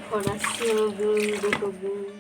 করাচ্ছি আমার বোন, দুটো বোন।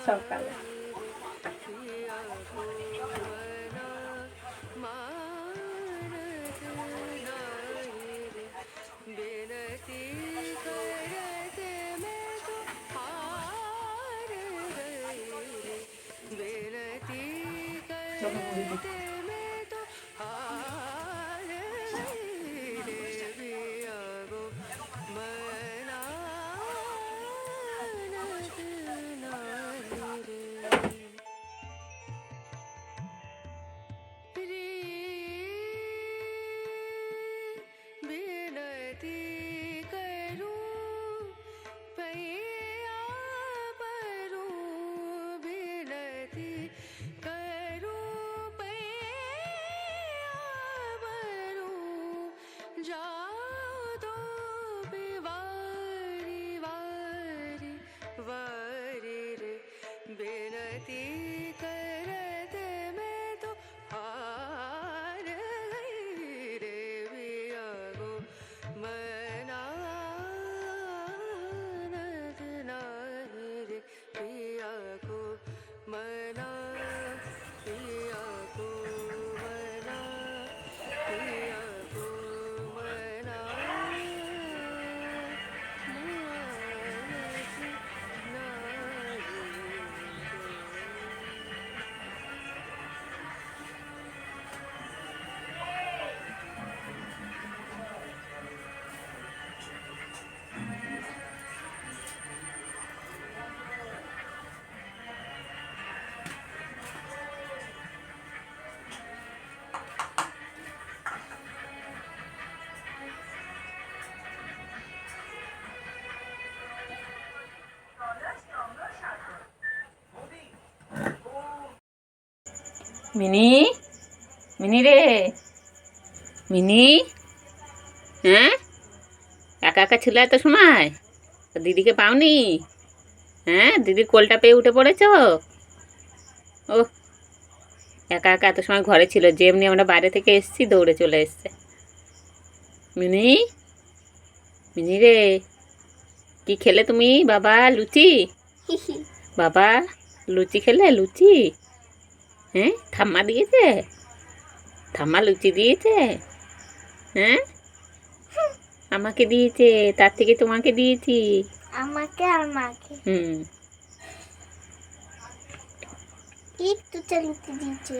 সকালে মিনি, মিনি রে, মিনি, হ্যাঁ একা একা ছিল এত সময়, দিদিকে পাওনি? হ্যাঁ, দিদির কোলটা পেয়ে উঠে পড়েছ? ও একা একা এত সময় ঘরে ছিল, যেমনি আমরা বাইরে থেকে এসছি দৌড়ে চলে এসছে। মিনি, মিনি রে, কি খেলে তুমি? বাবা লুচি, বাবা লুচি খেলে? লুচি, হ্যাঁ ঠাম্মা দিয়েছে? ঠাম্মা লুচি দিয়েছে? হ্যাঁ আমাকে দিয়েছে, তার থেকে তোমাকে দিয়েছি। আমাকে আর মাকে একটু চা লুচি দিয়েছে,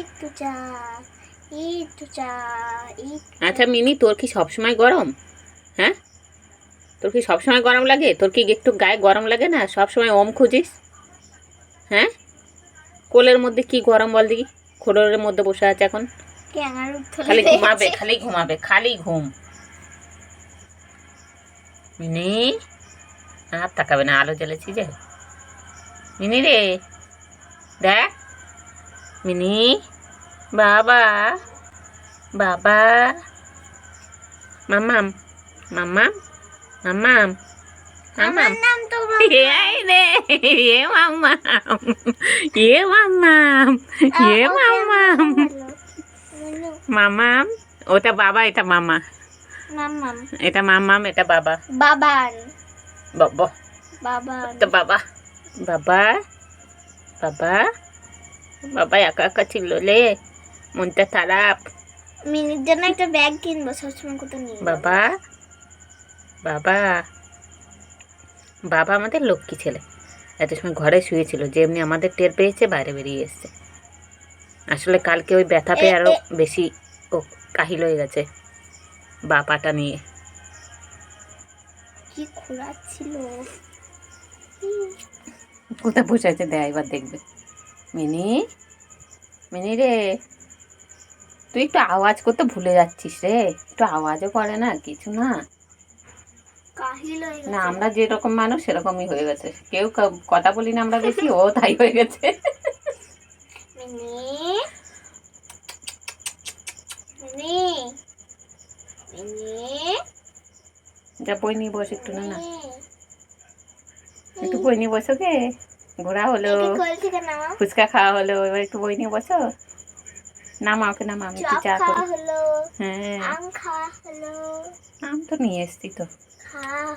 একটু চা, একটু চা। আচ্ছা মিনি, তোর কি সবসময় গরম? হ্যাঁ, তোর কি সবসময় গরম লাগে? তোর কি একটু গায়ে গরম লাগে না? সবসময় ওম খুঁজিস। হ্যাঁ, কোলের মধ্যে কি গরম বল দেখি? খোড়ের মধ্যে বসে আছে এখন, খালি ঘুমাবে, খালি ঘুমাবে, খালি ঘুম। মিনি আর তাকাবে না, আলো জ্বেলেছি যে। মিনি রে, দেখ মিনি, বাবা, বাবা, মাম্মাম, মাম্মাম, মাম্মাম, মাম্মাম, এই রে, এ মাম্মাম, এ মাম্মাম, এ মাম্মাম, মাম্মাম, ওটা বাবা, এটা মামা। মাম্মাম, এটা মাম্মাম, এটা বাবা। বাবান, বাবা, বাবান, তো বাবা, বাবা, বাবা, বাবা একা একা ছিল রে, মনটা খারাপ। মিনির জন্য একটা ব্যাগ কিনবো, সবসময় কোথাও নিয়ে বাবা, বাবা, বাবা আমাদের লক্ষ্মী ছেলে, এত সময় ঘরে শুয়েছিল, যেমনি আমাদের টের পেয়েছে বাইরে বেরিয়ে এসছে। আসলে কালকে ওই ব্যথা পেয়ে আরো বেশি ও কাহিল হয়ে গেছে বাপাটা নিয়ে। কি খোলা ছিল, কোথায় বসে আছে দেয়, এবার দেখবে। মিনি, মিনি রে, তুই একটু আওয়াজ করতে ভুলে যাচ্ছিস রে, একটু আওয়াজও করে না কিছু না। কাহিল হয়ে গেছে। না আমরা যেরকম মানুষ সেরকমই হয়ে গেছে, কেউ কথা বলি না আমরা বেশি, ও তাই হয়ে গেছে। মিনি, মিনি, মিনি, যা বই নিয়ে বস একটু, না না একটু বই নিয়ে বসো গে, ঘোরা হলো, ফুচকা খাওয়া হলো, এবার একটু বই নিয়ে বসো। নামা ওকে, নামা, আমি একটু চা করি। হলো, হ্যাঁ আম খাওয়া হলো, আম তো নিয়ে এসছি তো। খাওয়া